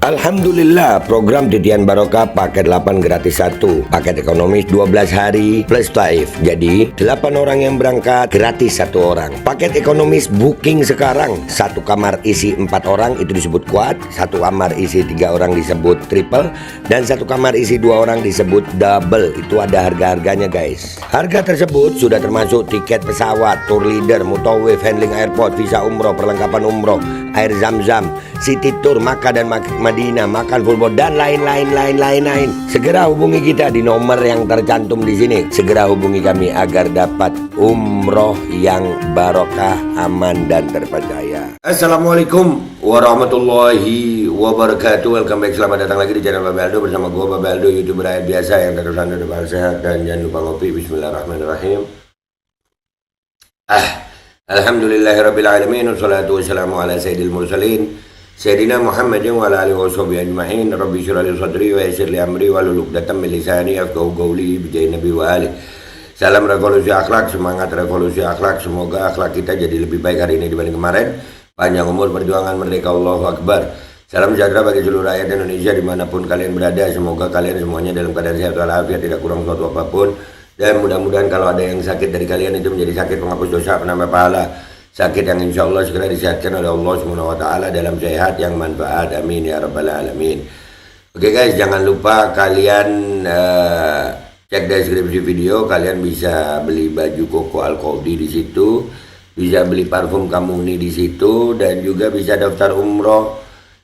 Alhamdulillah, program Titian Barokah paket 8 gratis 1, paket ekonomis 12 hari plus taif. Jadi 8 orang yang berangkat gratis 1 orang. Paket ekonomis booking sekarang, 1 kamar isi 4 orang itu disebut quad, 1 kamar isi 3 orang disebut triple, dan 1 kamar isi 2 orang disebut double. Itu ada harga-harganya guys. Harga tersebut sudah termasuk tiket pesawat, tour leader, mutawif, handling airport, visa umroh, perlengkapan umroh, air zam-zam, city tour, Makkah dan Madinah, makan full board, dan lain-lain. Segera hubungi kita di nomor yang tercantum di sini. Segera hubungi kami agar dapat umroh yang barokah, aman dan terpercaya. Assalamualaikum warahmatullahi wabarakatuh. Welcome back, selamat datang lagi di channel Babe Aldo bersama gue Babe Aldo, YouTuber rakyat biasa yang terus anda depan sehat, dan jangan lupa ngopi. Bismillahirrahmanirrahim. Alhamdulillahirabbil alamin, wassalatu wassalamu ala sayyidil mursalin Sayyidina Muhammadin wa ala alihi washabihi ajma'in. Rabbi shrah li sadri wa yassir li amri wahlul 'uqdatam min lisani yafqahu qawli bi jahi nabi wa ali. Salam revolusi akhlak, semangat revolusi akhlak. Semoga akhlak kita jadi lebih baik hari ini dibanding kemarin. Panjang umur, perjuangan, merdeka, Allahu Akbar. Salam sejahtera bagi seluruh rakyat Indonesia dimanapun kalian berada. Semoga kalian semuanya dalam keadaan sehat walafiat, tidak kurang suatu apapun. Dan mudah-mudahan kalau ada yang sakit dari kalian itu menjadi sakit penghapus dosa, penambah pahala. Sakit yang insya Allah segera disehatkan oleh Allah SWT dalam sehat yang manfaat. Amin ya rabbal alamin. Oke guys, jangan lupa kalian cek deskripsi video. Kalian bisa beli baju Koko Al-Qawdi di situ, bisa beli parfum Kamuni di situ, dan juga bisa daftar umroh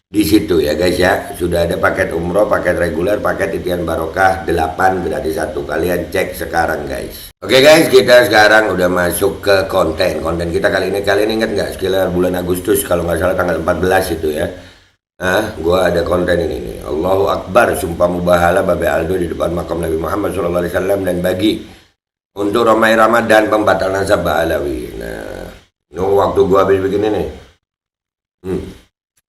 di situ ya guys ya. Sudah ada paket umroh, paket reguler, paket Titian Barokah 8 gratis 1. Kalian cek sekarang guys. Oke guys, kita sekarang udah masuk ke konten kita kali ini. Kalian ingat nggak sekitar bulan Agustus kalau nggak salah tanggal 14 itu ya, gua ada konten ini nih, Allahu Akbar, sumpah mubahala Babe Aldo di depan makam Nabi Muhammad SAW dan bagi untuk Romai Ramadan pembatal nasabah Alawi. Nah, waktu gua habis begini nih,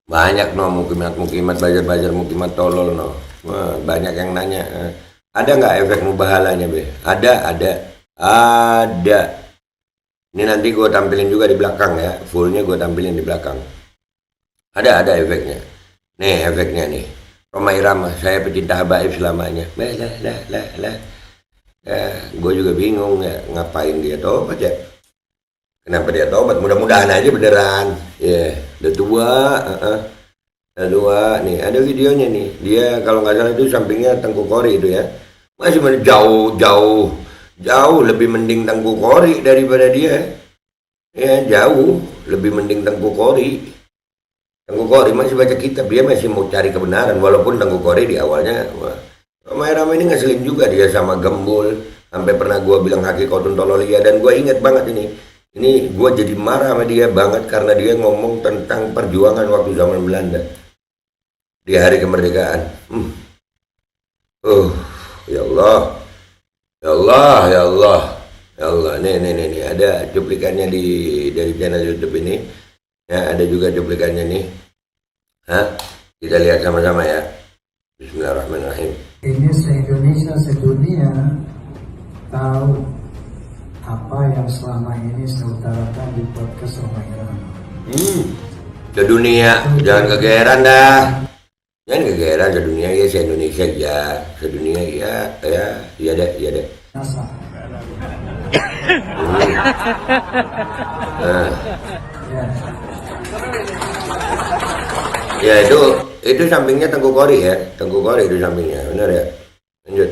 banyak mukimat bajar mukimat tolol Wah, banyak yang nanya, ada nggak efek mubahalanya be? Ada. Ini nanti gue tampilin juga di belakang ya, fullnya gue tampilin di belakang. Ada efeknya. Nih efeknya nih, Romai Rama, saya pecinta habaib selamanya. Gue juga bingung ya, ngapain dia tobat ya? Kenapa dia tobat? Mudah-mudahan aja beneran. Udah tua. Nih ada videonya nih. Dia kalau nggak salah itu sampingnya Tengku Kori itu ya. Masih jauh lebih mending Tengku Kori daripada dia. Ya jauh lebih mending Tengku Kori. Tengku Kori masih baca kitab, dia masih mau cari kebenaran. Walaupun Tengku Kori di awalnya, Romai Rama ini ngeselin juga dia sama Gembul. Sampai pernah gue bilang hakikatun tololia, dan gue inget banget ini. Ini gue jadi marah sama dia banget karena dia ngomong tentang perjuangan waktu zaman Belanda di hari kemerdekaan. Ya Allah. Nih ada cuplikannya dari channel YouTube ini. Ya, ada juga cuplikannya nih. Kita lihat sama-sama ya. Bismillahirrahmanirrahim. Ini se-Indonesia, sedunia tahu apa yang selama ini saya utarakan di podcast Romai Rama. Sedunia, jangan kegeeran dah. Jangan kegeeran, sedunia ya, se-Indonesia ya, sedunia iya deh. NASA. Ya itu sampingnya Tengku Kori ya, Tengku Kori itu sampingnya, benar ya. Lanjut.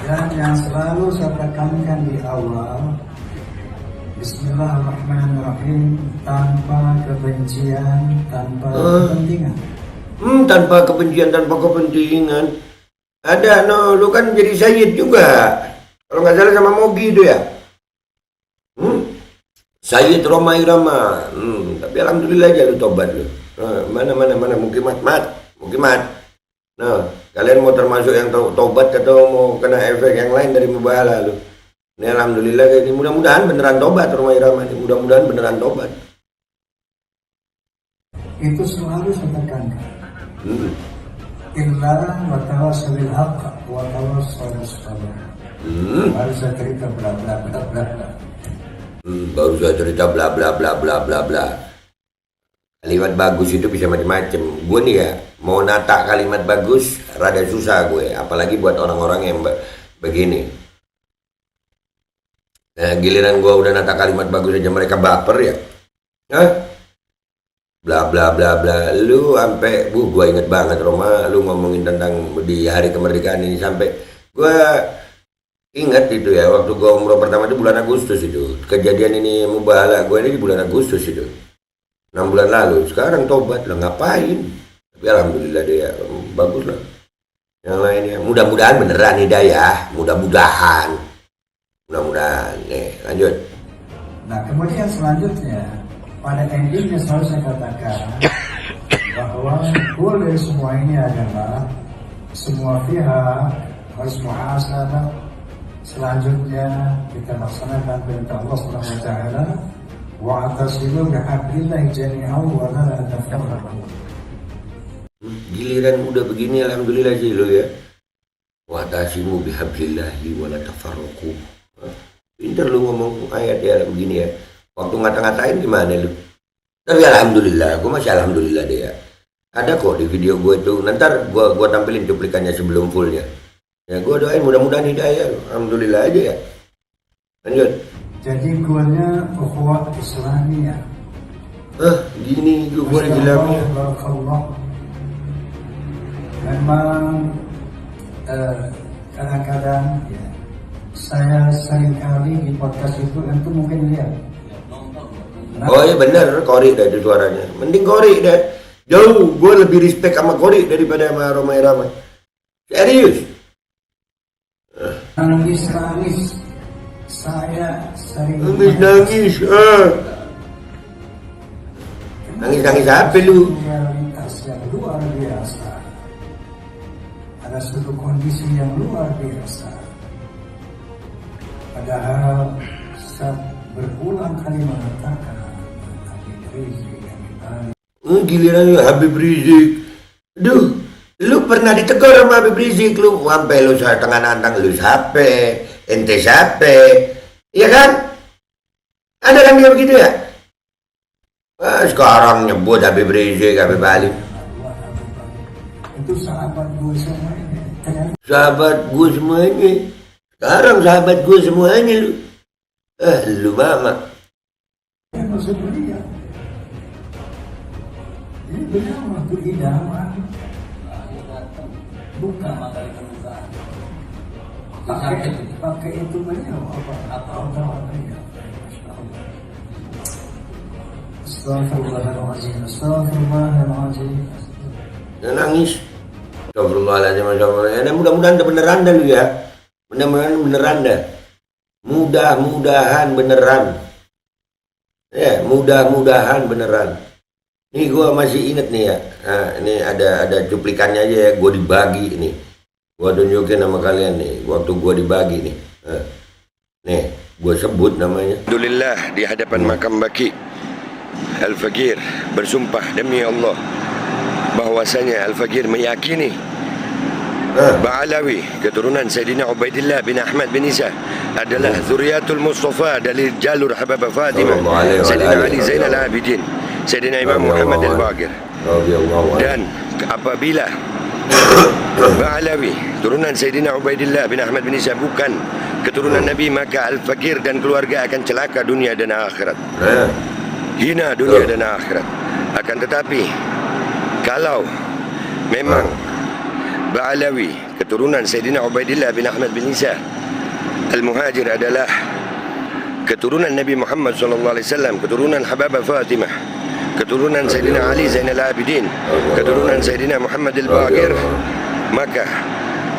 Dan yang selalu saya tekankan di awal, Bismillahirrahmanirrahim, tanpa kebencian, tanpa kepentingan. Tanpa kebencian, tanpa kepentingan. Ada, lu kan jadi Sayyid juga. Kalau nggak salah sama Mogi itu ya. Sayyid Romai Rama. Tapi alhamdulillah aja lu tobat lu. Mana mukimat. Nah, kalian mau termasuk yang tobat atau mau kena efek yang lain dari mubahala lu? Ini alhamdulillah ini mudah-mudahan beneran tobat Romai Rama ini. Mudah-mudahan beneran tobat. Itu selalu saya tekankan. Illa wa tawassul bil haqq wa tawassul bis sabr. Baru saya cerita bla bla bla bla. Baru saya cerita bla bla bla bla bla bla. Kalimat bagus itu bisa macam-macam. Gue nih ya, mau nata kalimat bagus rada susah gue, apalagi buat orang-orang yang begini. Nah, giliran gue udah nata kalimat bagus aja mereka baper ya. Hah? Bla bla bla bla. Lu sampai, gue inget banget Roma, lu ngomongin tentang di hari kemerdekaan ini sampai gue ingat itu ya, waktu gue umroh pertama itu bulan Agustus itu. Kejadian ini mubahala gue ini di bulan Agustus itu. 6 bulan lalu, sekarang tobat lah, ngapain? Tapi alhamdulillah dia bagus lah. Yang lainnya, mudah-mudahan beneran hidayah, mudah-mudahan. Nih, lanjut. Nah, kemudian selanjutnya, pada endingnya selalu saya katakan bahwa boleh semua ini adalah semua pihak harus muhasabah. Selanjutnya kita laksanakan perintah Allah Subhanahu wa taala, wa'tasimu bihablillahi jami'an wa la tafarraqu. Giliran udah begini alhamdulillah sih lo ya. Wa'tasimu bihablillahi wa la tafarraqu. Pinter lu ngomong ayat ya begini ya. Waktu ngata-ngatain gimana lu? Tapi alhamdulillah, gue masih alhamdulillah deh ya. Ada kok di video gue itu. Nanti gue tampilin cuplikannya sebelum fullnya. Ya gue doain mudah-mudahan hidayah. Alhamdulillah aja ya. Lanjut. Jadi goalnya ukhuwah Islamiyah. Gini gue Islamiyah. Memang kadang-kadang ya, saya seringkali di podcast itu mungkin lihat. Oh iya bener, Kori dah itu suaranya. Mending Kori dah. Jauh, gue lebih respect sama Kori daripada sama Roma Irama. Serius. Nangis. Saya sering nangis. Nangis apa lu? Realitas yang luar biasa. Ada suatu kondisi yang luar biasa. Padahal saat berulang kali mengatakan Habib Rizik yang ditanya. Giliran lu Habib Rizik. Duh, lu pernah ditegur sama Habib Rizik lu sampai lu setengah nantang lu siapa? Ente siapa? Iya kan? Ada kan dia begitu ya? Sekarang nyebut Habib Rizik, Habib Ali. Itu sahabat gue semuanya. Sahabat gue semuanya. Sekarang sahabat gue semuanya lu. Lu mama. Maksud beliau. Ini beliau waktu idaman. Bukan pakai itu beliau apa ya. Astagfirullahaladzim. Nangis. Astagfirullahaladzim. Mudah-mudahan beneran dah lu ya. Mudah-mudahan beneran dah. Mudah-mudahan beneran. Ya, mudah-mudahan beneran. Nih gue masih inget nih ya. Nah, ini ada cuplikannya aja ya. Gue dibagi nih. Gue tunjukin sama kalian nih. Waktu gue dibagi nih. Nih, gue sebut namanya. Alhamdulillah di hadapan makam Baki Al-Faqir bersumpah demi Allah bahwasanya Al-Faqir meyakini Ba'alawi keturunan Sayyidina Ubaidillah bin Ahmad bin Isa adalah zuriatul Mustafa dari jalur Habibah Fatimah, Sayyidina Ali Zainal Abidin, Sayyidina Imam Muhammad Al-Baqir. Dan apabila Ba'alawi turunan Sayyidina Ubaidillah bin Ahmad bin Isa bukan keturunan Nabi, maka Al-Faqir dan keluarga akan celaka dunia dan akhirat, hina dunia dan akhirat. Akan tetapi kalau memang Ba'alawi keturunan Sayyidina Ubaidillah bin Ahmad bin Isa Al-Muhajir adalah keturunan Nabi Muhammad SAW, keturunan Habibah Fatimah, keturunan Sayyidina Ali Zainal Abidin, keturunan Sayyidina Muhammad Al-Baqir, maka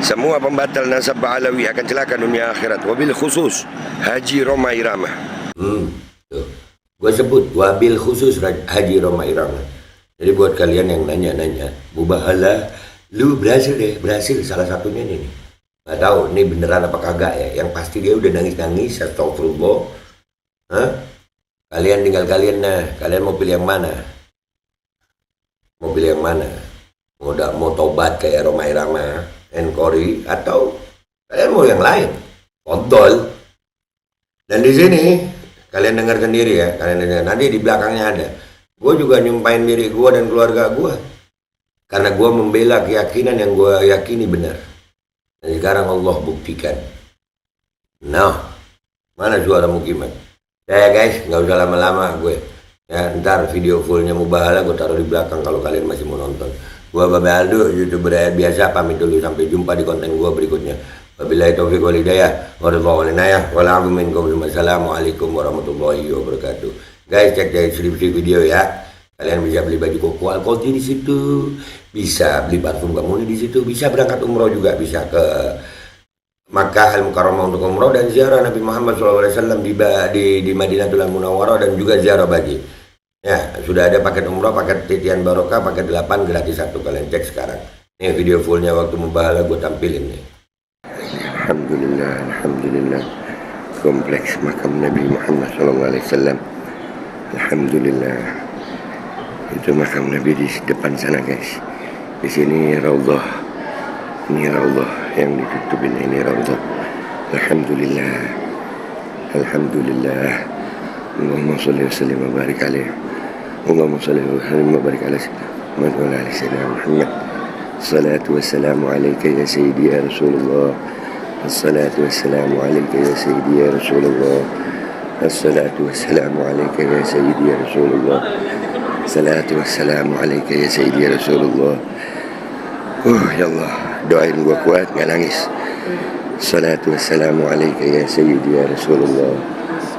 semua pembatal nasab Ba'alawi akan celaka dunia akhirat. Wabil khusus Haji Roma Irama. Gue sebut wabil khusus Haji Roma Irama. Jadi buat kalian yang nanya-nanya, Mubahala lu berhasil salah satunya nih. Nggak tahu ini beneran apa kagak ya. Yang pasti dia udah nangis-nangis. Astagfirullah. Kalian tinggal kalian kalian mau pilih yang mana? Mau tobat kayak Roma Irama, Enkori, atau kalian mau yang lain? Kontol. Dan di sini kalian dengar sendiri ya. Nanti di belakangnya ada. Gue juga nyumpahin diri gue dan keluarga gue. Karena gue membela keyakinan yang gue yakini benar. Dan sekarang Allah buktikan. Nah, mana suara Mukimat? Ya guys, nggak usah lama-lama gue. Ya, ntar video fullnya Mubahala gue taruh di belakang kalau kalian masih mau nonton. Gue Babe Aldo, YouTuber biasa, pamit dulu. Sampai jumpa di konten gue berikutnya. Wabillahi taufiq wal hidayah. Wassalamualaikum warahmatullahi wabarakatuh. Guys, cek deskripsi video ya. Kalian bisa beli baju koko Al-Qoti di situ, bisa beli parfum Kamuni di situ, bisa berangkat umroh juga, bisa ke Makkah Al-Mukarramah untuk umroh dan ziarah Nabi Muhammad SAW di Madinatul Munawwarah dan juga ziarah bagi. Ya, sudah ada paket umroh, paket titian barokah, paket 8 gratis 1. Kalian cek sekarang. Ini video fullnya waktu Mubahala gue tampilin nih. Alhamdulillah, kompleks makam Nabi Muhammad SAW. Alhamdulillah. Itu makam Nabi di depan sana guys. Di sini raudhah. Ini raudhah yang ditutupin, ini raudhah. Alhamdulillah. Alhamdulillah. Allahumma shalli wa sallim wa barik alaihi. Allahumma shalli wa sallim wa barik alaihi. Wa ala ali sayyidina Muhammad. Salatu wassalamu alayka ya sayyidi ya Rasulullah. Assalatu wassalamu alayka ya sayyidi ya Rasulullah. Assalatu wassalamu alayka ya sayyidi ya Rasulullah. Salatu wassalamu alaika ya sayyidi ya Rasulullah. Ya Allah, doain gua kuat, gak nangis. Salatu wassalamu alaika ya sayyidi ya Rasulullah.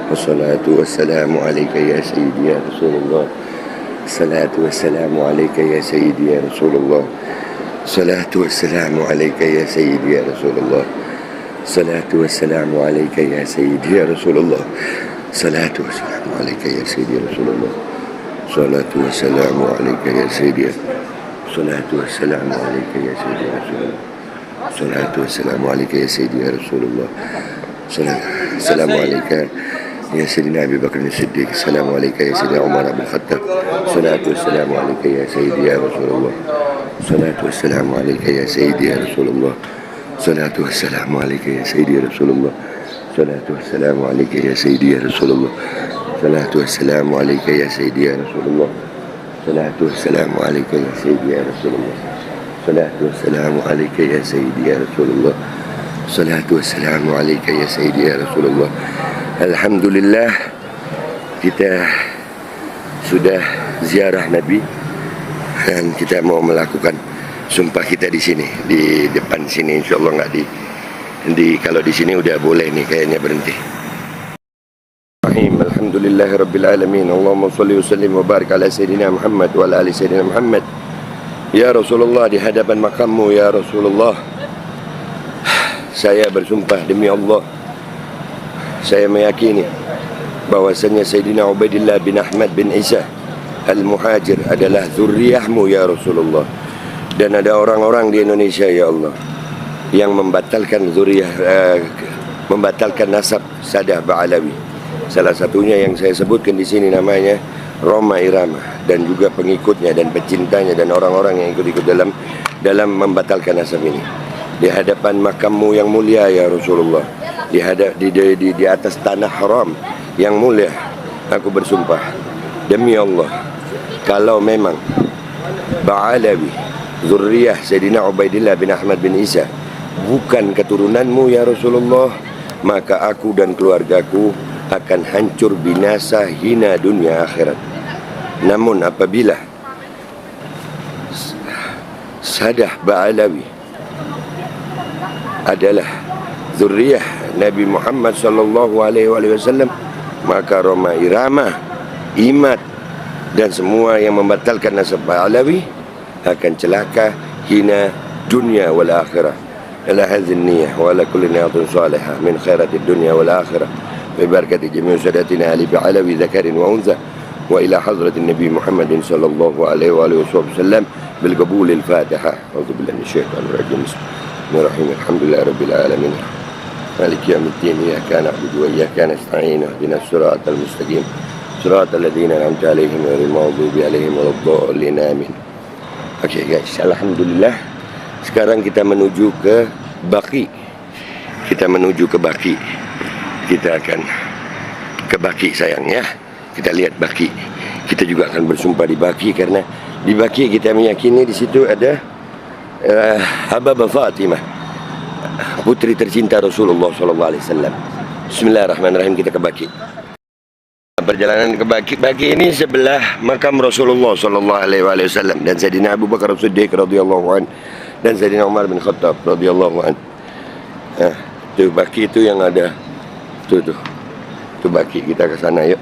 Wassalatu wassalamu alaika ya sayyidi ya Rasulullah. Salatu wassalamu alaika ya sayyidi ya Rasulullah. Salatu wassalamu alaika ya sayyidi ya Rasulullah. Salatu wassalamu alaika ya sayyidi ya Rasulullah. Salatu wassalamu alaika ya sayyidi ya Rasulullah. Salatu wassalamu alaika ya sayyidi. Salatu wassalamu alaika ya sayyidi ya Rasulullah. Salatu wassalamu alaika ya sayyidi ya Rasulullah. Assalamu alaika ya sayyidina Abi Bakr as-Siddiq. Assalamu alaika ya sayyidina Umar bin Khattab. Salatu wassalamu alaika ya sayyidi ya Rasulullah. Salatu wassalamu alaika ya sayyidi ya Rasulullah. Salatu wassalamu alaika ya sayyidi ya Rasulullah. Salatu wassalamu alaika ya sayyidi ya Rasulullah. Salatu wassalamu alaika ya sayyidi ya Rasulullah. Salatu wassalamu alaika ya sayyidi ya Rasulullah. Salatu wassalamu alaika ya sayyidi ya Rasulullah. Salatu wassalamu alaika ya sayyidi ya Rasulullah. Alhamdulillah, kita sudah ziarah Nabi dan kita mau melakukan sumpah kita di sini, di depan sini, insyaallah nggak kalau di sini udah boleh nih kayaknya berhenti. Alhamdulillahi Rabbil Alamin. Allahumma salli wa sallim wa barik ala Sayyidina Muhammad wa ala ali Sayyidina Muhammad. Ya Rasulullah, di hadapan makammu ya Rasulullah, saya bersumpah demi Allah, saya meyakini bahwasanya Sayyidina Ubaidillah bin Ahmad bin Isa Al-Muhajir adalah zurriyahmu ya Rasulullah. Dan ada orang-orang di Indonesia ya Allah yang membatalkan membatalkan nasab Sadah Ba'alawi. Salah satunya yang saya sebutkan di sini namanya Roma Irama, dan juga pengikutnya dan pecintanya dan orang-orang yang ikut-ikut dalam membatalkan nasab ini. Di hadapan makammu yang mulia ya Rasulullah, di atas tanah haram yang mulia, aku bersumpah demi Allah, kalau memang Ba'alawi zurriyah Sayyidina Ubaidillah bin Ahmad bin Isa bukan keturunanmu ya Rasulullah, maka aku dan keluargaku akan hancur binasa, hina dunia akhirat. Namun apabila Sadah Ba'alawi adalah zurriyah Nabi Muhammad sallallahu alaihi wasallam, maka Roma Irama, Imat dan semua yang membatalkan nasab Ba'alawi akan celaka, hina dunia wal akhirah. Ala hadhihi niyyah wa ala kulli niyatin salihah min khairatid dunya wal akhirah. ببركة جميع سادتنا علي بعلوي ذكر وأنثى وإلى حضرة النبي محمد صلى الله عليه وآله وسلم بالقبول الفاتحة. أعوذ بالله من الشيطان الرجيم. بسم الله الرحمن الرحيم. الحمد لله رب العالمين مالك يوم الدين. إياك نعبد وإياك نستعين اهدنا الصراط المستقيم صراط الذين أنعمت عليهم غير المغضوب عليهم ولا الضالين. آمين. Oke guys, alhamdulillah. Sekarang kita menuju ke Baqi. Kita akan ke Baqi sayang ya. Kita lihat Baqi. kita juga akan bersumpah di Baki, karena di Baki kita meyakini di situ ada Habibah Fatimah, putri tercinta Rasulullah SAW. Bismillahirrahmanirrahim, kita ke Baki. Perjalanan ke Baki ini sebelah makam Rasulullah SAW dan Sayyidina Abu Bakar As-Siddiq radhiyallahu an dan Sayyidina Umar bin Khattab radhiyallahu an. Itu Baki itu yang ada itu Baki, kita ke sana yuk.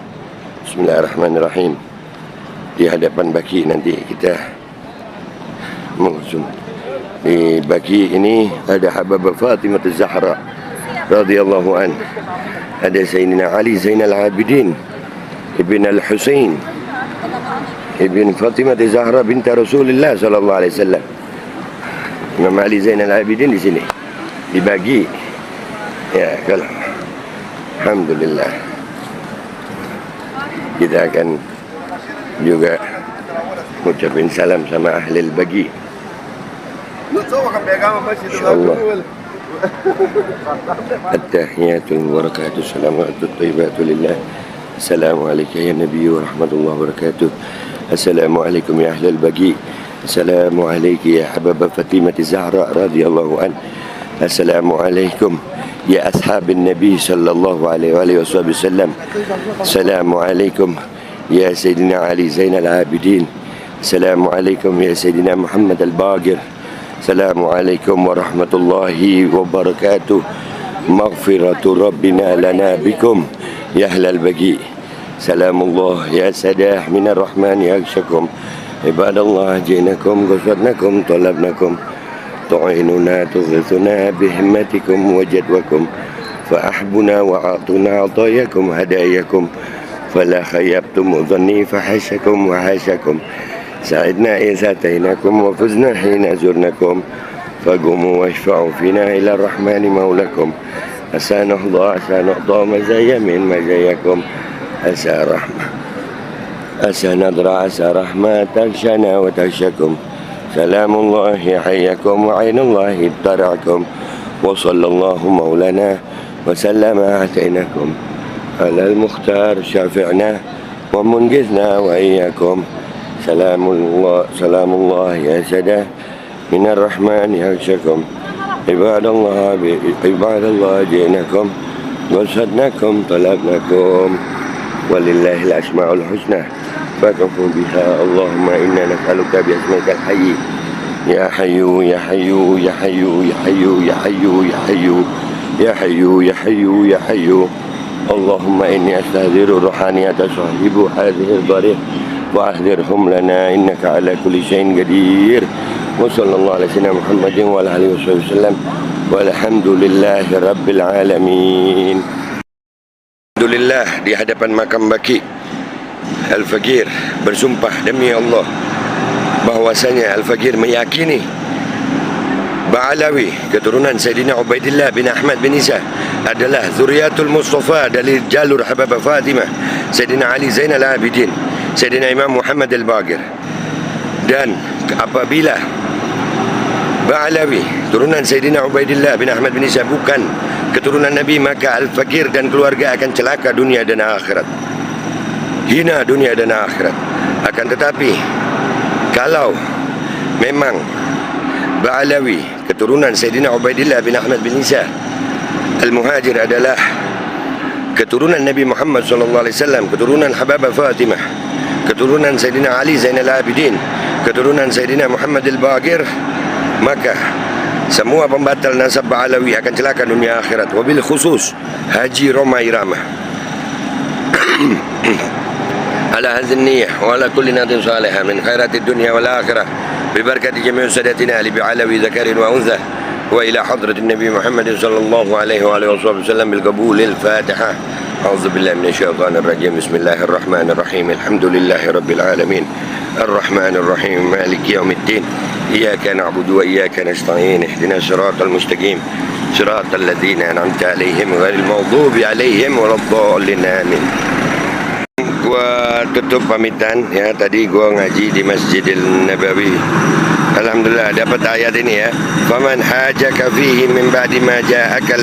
Bismillahirrahmanirrahim. Di hadapan Baki nanti kita mengusung. Di Baki ini ada Habibah Fatimah Az-Zahra radhiyallahu an. Ada Sayyidina Ali Zainal Abidin Ibn Al-Husain Ibn Fatimah Az-Zahra binti Rasulullah sallallahu alaihi wasallam. Imam Ali Zainal Abidin di sini dibagi. Ya, kalau alhamdulillah kita akan juga mengucapkan salam sama ahli Bagi. Insyaallah. At-tahiyatul barakatuh salamatut thayyibatun lillah. Assalamualaikum ya Nabi wa rahmatullahi wa barakatuh. Assalamualaikum ya ahli Bagi. Assalamualaikum ya Habibah Fatimah Az-Zahra radhiyallahu an. Assalamualaikum ya ashabin Nabi sallallahu alaihi wasallam. Assalamualaikum ya Sayyidina Ali Zainal Abidin. Assalamualaikum ya Sayyidina Muhammad Al-Baqir. Assalamualaikum warahmatullahi wabarakatuh. Maghfiratu Rabbina lana bikum ya ahlal Bagi. Salamullah ya sadah minar rahman yakshakum. Ibadallah jinakum qasadnakum talabnakum. Tu'inuna tughithuna bihimmatikum wajadwakum. Fa'ahbuna wa'atuna atayakum hadayakum. Fala khayyabtum dhanni fahasyakum wa hasyakum. سعدنا إذ أتيناكم وفزنا حين زرناكم فقوموا واشفعوا فينا إلى الرحمن مولاكم. عسى نعطى مزايا من مزاياكم. عسى رحمة عسى نضرع عسى رحمة تغشنا وتغشكم. سلام الله حياكم وعين الله ابترعكم. وصلى الله مولانا وسلم أتيناكم على المختار شافعنا ومنقذنا وإياكم. سلام الله يا سادة من الرحمن يغشكم. عباد الله جئناكم وصدناكم طلبناكم. ولله الأسماء الحسنى فكفوا بها. اللهم إنا نسألك باسمك الحي يا حي يا حي يا حي يا حي يا حي يا حي يا حي يا حي يا حي. اللهم إني أستهدر روحانية صاحب هذه الضريح وأحذرهم لنا إنك على كل شيء قدير. وصلى الله على سيدنا محمد وعلى آله وصحبه وسلم والحمد لله رب العالمين. Alhamdulillah, di hadapan makam Baki Al-Faqir bersumpah demi Allah bahwasanya Al-Faqir meyakini Ba'alawi keturunan Sayyidina Ubaidillah bin Ahmad bin Isa adalah zuriyatul Mustafa dari jalur Habibah Fatimah, Sayyidina Ali Zainal Abidin, Sayyidina Imam Muhammad Al-Baqir. Dan apabila Ba'alawi turunan Sayyidina Ubaidillah bin Ahmad bin Isa bukan keturunan Nabi, maka Al-Faqir dan keluarga akan celaka dunia dan akhirat, hina dunia dan akhirat. Akan tetapi kalau memang Ba'alawi keturunan Sayyidina Ubaidillah bin Ahmad bin Isa Al-Muhajir adalah keturunan Nabi Muhammad SAW, keturunan Habibah Fatimah, keturunan Sayyidina Ali Zainal Abidin, keturunan Sayyidina Muhammad Al-Baqir, maka semua pembatal nasab Ba'alawi akan celaka dunia akhirat. Wabil khusus Haji Roma Irama ala hadhihi niyyah wa ala kulli natin salihah min khairatid dunya wal akhirah bibarakati jami' sadatina ali Ba'alawi zakarin wa untha wa ila hadratin Nabi Muhammad sallallahu alaihi wa alihi wasallam bil qabulil Fatihah. A'udzu billahi minasyaitonir rajim. Bismillahirrahmanirrahim. Alhamdulillahi rabbil alamin. Arrahmanir rahim. Maliki yaumiddin. Iyyaka na'budu wa iyyaka nasta'in. Ihdinas siratal mustaqim. Siratal ladzina an'amta 'alaihim ghairil maghdubi 'alaihim waladdallin. Amin. Gua tutup pamitan ya, tadi gua ngaji di Masjidil Nabawi. Alhamdulillah dapat ayat ini ya. Faman hajaka fihi min ba'di ma ja'aka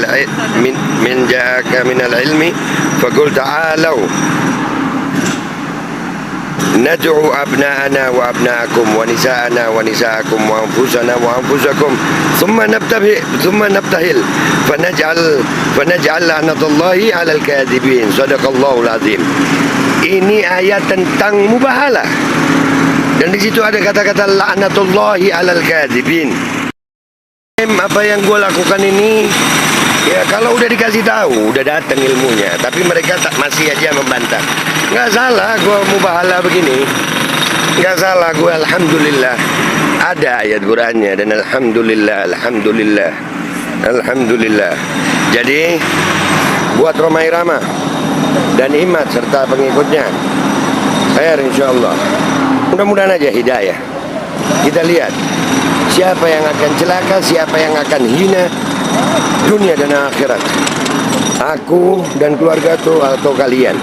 min ja'aka minal ilmi faqul ta'alu ندعو أبناءنا وأبناءكم ونساءنا ونساءكم وأنفسنا وأنفسكم ثم نبتهل فنجعل لعنة الله على الكاذبين. Sadaqallahul azim. Ini ayat tentang mubahalah. Dan di situ ada kata-kata laknatullahi alal kadzibin. Apa yang gue lakukan ini, ya kalau udah dikasih tahu, udah datang ilmunya, tapi mereka masih aja membantah. Nggak salah gue mubahalah begini, nggak salah gue, alhamdulillah ada ayat Qur'annya, dan alhamdulillah. Jadi buat Rhoma Irama dan Imat serta pengikutnya, khair insyaallah. Mudah-mudahan aja hidayah. Kita lihat siapa yang akan celaka, siapa yang akan hina dunia dan akhirat. Aku dan keluarga tuh atau kalian.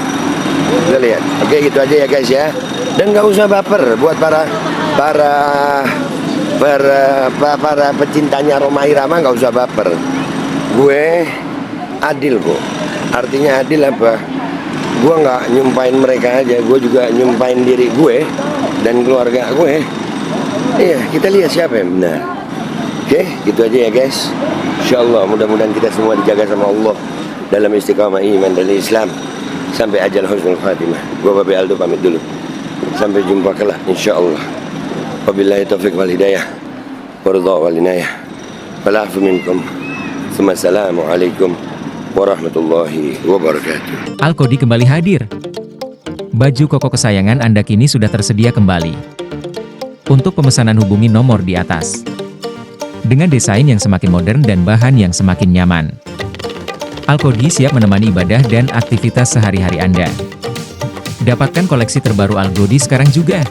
Kita lihat. Oke, gitu aja ya guys ya. Dan nggak usah baper buat para pecintanya Rhoma Irama, nggak usah baper. Gue adil kok. Artinya adil apa? Gue nggak nyumpain mereka aja, gue juga nyumpain diri gue dan keluarga gue. Iya, kita lihat siapa yang benar. Oke, gitu aja ya guys. Insyaallah mudah-mudahan kita semua dijaga sama Allah dalam istiqamah iman dan Islam sampai ajal husnul khatimah. Gue Babe Aldo pamit dulu. Sampai jumpa kelak insyaallah. Wabillahi taufiq wal hidayah. Waridha wal inayah. Wal afu minkum. Assalamualaikum warahmatullahi wabarakatuh. Al-Kodi kembali hadir. Baju koko kesayangan Anda kini sudah tersedia kembali. Untuk pemesanan hubungi nomor di atas. Dengan desain yang semakin modern dan bahan yang semakin nyaman. Al-Kodi siap menemani ibadah dan aktivitas sehari-hari Anda. Dapatkan koleksi terbaru Al-Kodi sekarang juga.